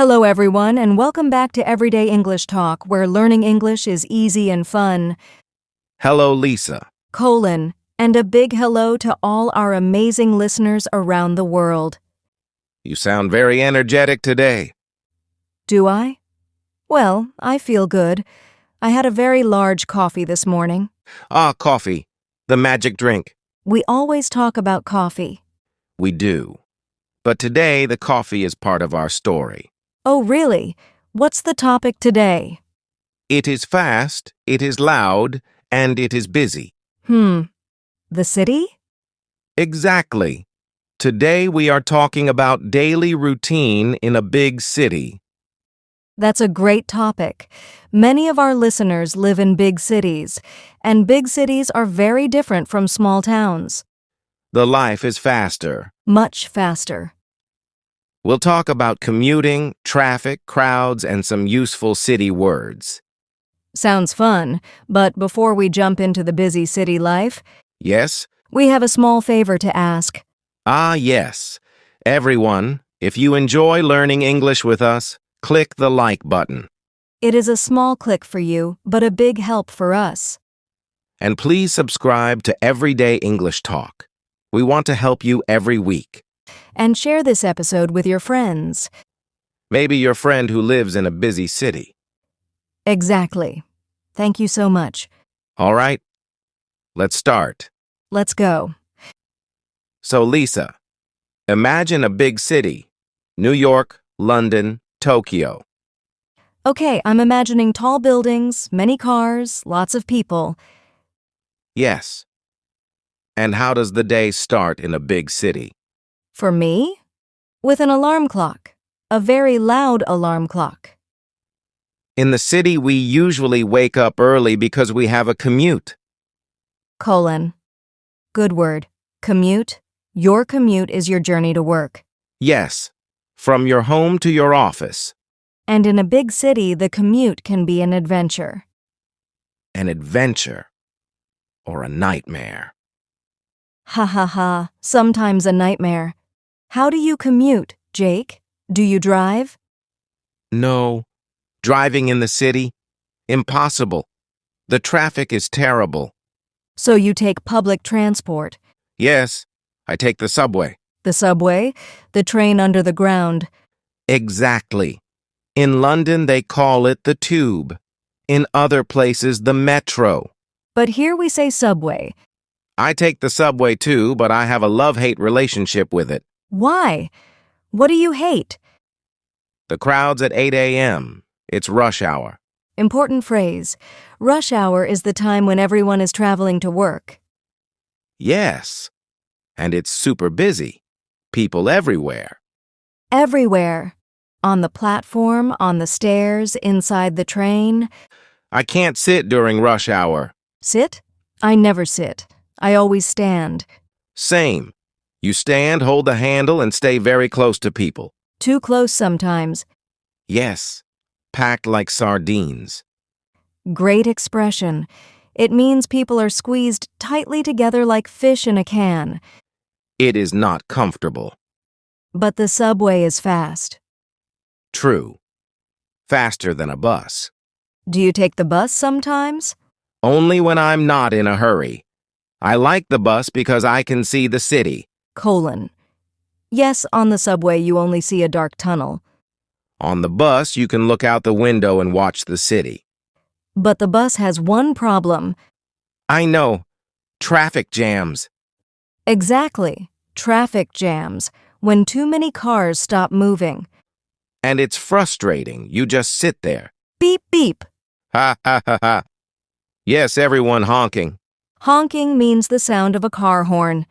Hello, everyone, and welcome back to Everyday English Talk, where learning English is easy and fun. Hello, Lisa. And a big hello to all our amazing listeners around the world. You sound very energetic today. Do I? Well, I feel good. I had a very large coffee this morning. Ah, coffee. The magic drink. We always talk about coffee. We do. But today, the coffee is part of our story. Oh, really? What's the topic today? It is fast, it is loud, and it is busy. The city? Exactly. Today, we are talking about daily routine in a big city. That's a great topic. Many of our listeners live in big cities, and big cities are very different from small towns. The life is faster. Much faster. We'll talk about commuting, traffic, crowds, and some useful city words. Sounds fun, but before we jump into the busy city life, Yes? we have a small favor to ask. Ah, yes. Everyone, if you enjoy learning English with us, click the like button. It is a small click for you, but a big help for us. And please subscribe to Everyday English Talk. We want to help you every week. And share this episode with your friends. Maybe your friend who lives in a busy city. Exactly. Thank you so much. All right? Let's start. Let's go. So, Lisa, imagine a big city. New York, London, Tokyo. Okay, I'm imagining tall buildings, many cars, lots of people. Yes. And how does the day start in a big city? For me? With an alarm clock. A very loud alarm clock. In the city, we usually wake up early because we have a commute. Good word. Commute. Your commute is your journey to work. Yes, from your home to your office. And in a big city, the commute can be an adventure. An adventure. Or a nightmare. Ha ha ha, sometimes a nightmare. How do you commute, Jake? Do you drive? No. Driving in the city? Impossible. The traffic is terrible. So you take public transport. Yes, I take the subway. The subway, the train under the ground. Exactly. In London, they call it the tube. In other places, the metro. But here we say subway. I take the subway too, but I have a love-hate relationship with it. Why? What do you hate? The crowds at 8 a.m. It's rush hour. Important phrase. Rush hour is the time when everyone is traveling to work. Yes. And it's super busy. People everywhere. Everywhere. On the platform, on the stairs, inside the train. I can't sit during rush hour. Sit? I never sit. I always stand. Same. You stand, hold the handle, and stay very close to people. Too close sometimes. Yes. Packed like sardines. Great expression. It means people are squeezed tightly together like fish in a can. It is not comfortable. But the subway is fast. True. Faster than a bus. Do you take the bus sometimes? Only when I'm not in a hurry. I like the bus because I can see the city. Yes, on the subway you only see a dark tunnel. On the bus, you can look out the window and watch the city. But the bus has one problem. I know. Traffic jams. Exactly. Traffic jams. When too many cars stop moving. And it's frustrating. You just sit there. Beep, beep. Ha ha ha ha. Yes, everyone honking. Honking means the sound of a car horn.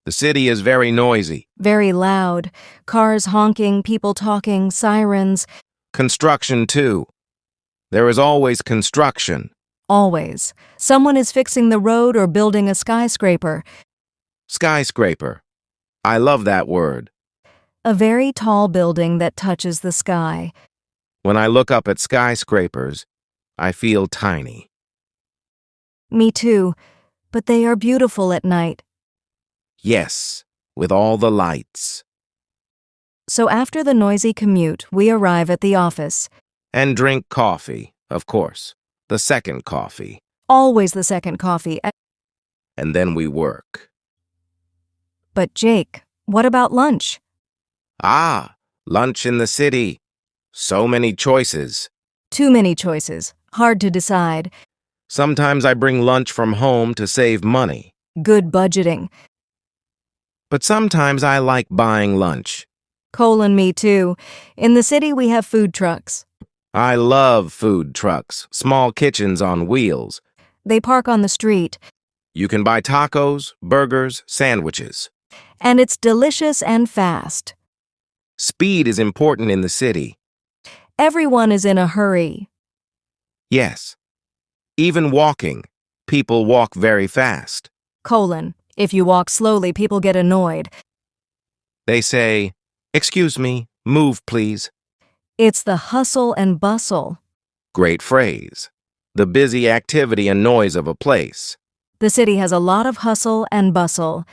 The city is very noisy. Very loud. Cars honking, people talking, sirens. Construction, too. There is always construction. Always. Someone is fixing the road or building a skyscraper. Skyscraper. I love that word. A very tall building that touches the sky. When I look up at skyscrapers, I feel tiny. Me too. But they are beautiful at night. Yes, with all the lights. So after the noisy commute, we arrive at the office. And drink coffee, of course. The second coffee. Always the second coffee. And then we work. But Jake, what about lunch? Ah, lunch in the city. So many choices. Too many choices. Hard to decide. Sometimes I bring lunch from home to save money. Good budgeting. But sometimes I like buying lunch. Me too. In the city, we have food trucks. I love food trucks, small kitchens on wheels. They park on the street. You can buy tacos, burgers, sandwiches. And it's delicious and fast. Speed is important in the city. Everyone is in a hurry. Yes. Even walking. People walk very fast. If you walk slowly, people get annoyed. They say, "Excuse me, move please." It's the hustle and bustle. Great phrase. The busy activity and noise of a place. The city has a lot of hustle and bustle.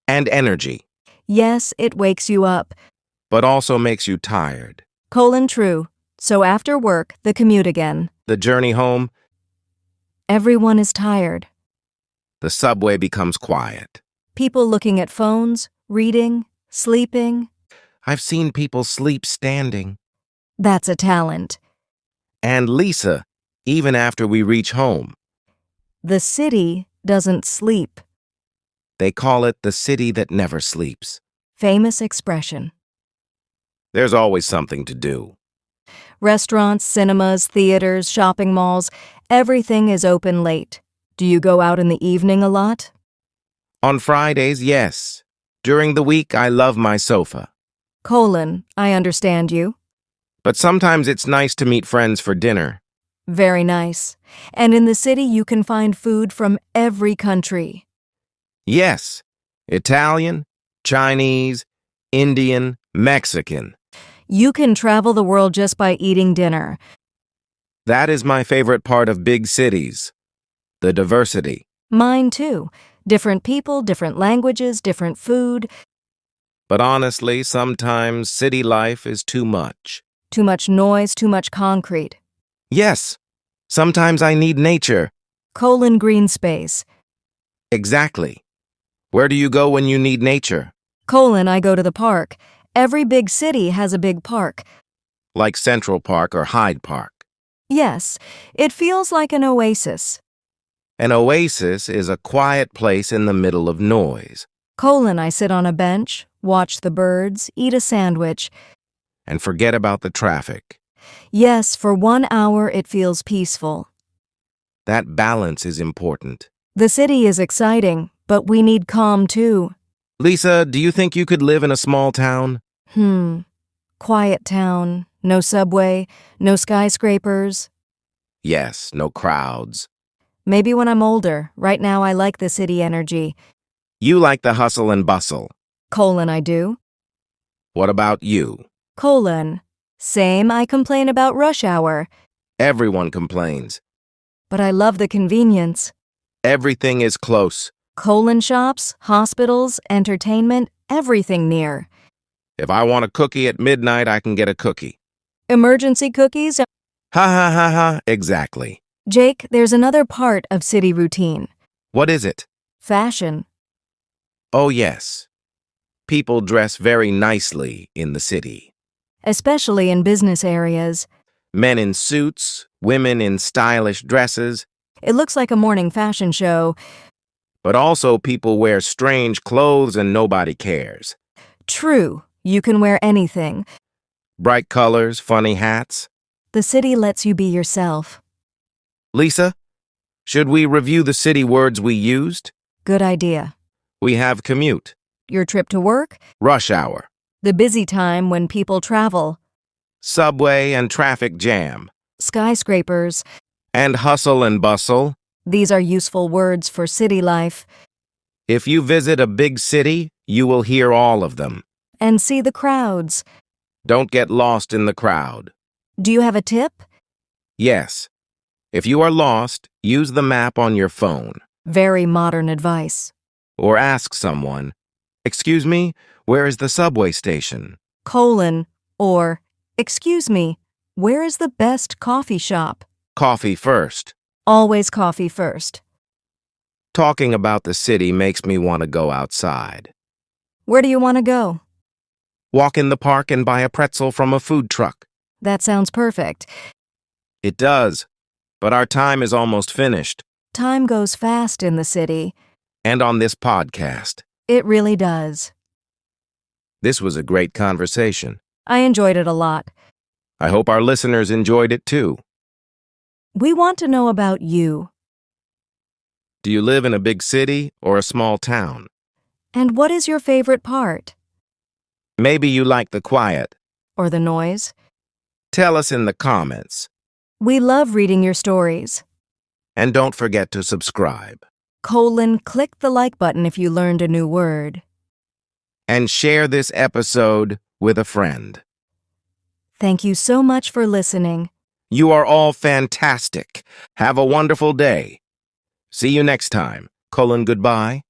And energy. Yes, it wakes you up. But also makes you tired. True. So after work, the commute again. The journey home. Everyone is tired. The subway becomes quiet. People looking at phones, reading, sleeping. I've seen people sleep standing. That's a talent. And Lisa, even after we reach home. The city doesn't sleep. They call it the city that never sleeps. Famous expression. There's always something to do. Restaurants, cinemas, theaters, shopping malls, everything is open late. Do you go out in the evening a lot? On Fridays, yes. During the week, I love my sofa. I understand you. But sometimes it's nice to meet friends for dinner. Very nice. And in the city, you can find food from every country. Yes. Italian, Chinese, Indian, Mexican. You can travel the world just by eating dinner. That is my favorite part of big cities. The diversity. Mine too. Different people, different languages, different food. But honestly, sometimes city life is too much. Too much noise, too much concrete. Yes. Sometimes I need nature. Green space. Exactly. Where do you go when you need nature? I go to the park. Every big city has a big park. Like Central Park or Hyde Park. Yes, it feels like an oasis. An oasis is a quiet place in the middle of noise. I sit on a bench, watch the birds, eat a sandwich. And forget about the traffic. Yes, for 1 hour it feels peaceful. That balance is important. The city is exciting, but we need calm too. Lisa, do you think you could live in a small town? Quiet town, no subway, no skyscrapers. Yes, no crowds. Maybe when I'm older. Right now I like the city energy. You like the hustle and bustle. I do. What about you? Same, I complain about rush hour. Everyone complains. But I love the convenience. Everything is close. Shops, hospitals, entertainment, everything near. If I want a cookie at midnight, I can get a cookie. Emergency cookies. Ha ha ha ha, exactly. Jake, there's another part of city routine. What is it? Fashion. Oh yes. People dress very nicely in the city. Especially in business areas. Men in suits, women in stylish dresses. It looks like a morning fashion show. But also people wear strange clothes and nobody cares. True, you can wear anything. Bright colors, funny hats. The city lets you be yourself. Lisa, should we review the city words we used? Good idea. We have commute. Your trip to work? Rush hour. The busy time when people travel. Subway and traffic jam. Skyscrapers. And hustle and bustle. These are useful words for city life. If you visit a big city, you will hear all of them. And see the crowds. Don't get lost in the crowd. Do you have a tip? Yes. If you are lost, use the map on your phone. Very modern advice. Or ask someone, "Excuse me, where is the subway station?" or, excuse me, where is the best coffee shop? Coffee first. Always coffee first. Talking about the city makes me want to go outside. Where do you want to go? Walk in the park and buy a pretzel from a food truck. That sounds perfect. It does, but our time is almost finished. Time goes fast in the city. And on this podcast. It really does. This was a great conversation. I enjoyed it a lot. I hope our listeners enjoyed it too. We want to know about you. Do you live in a big city or a small town? And what is your favorite part? Maybe you like the quiet. Or the noise? Tell us in the comments. We love reading your stories. And don't forget to subscribe. Click the like button if you learned a new word. And share this episode with a friend. Thank you so much for listening. You are all fantastic. Have a wonderful day. See you next time. Goodbye.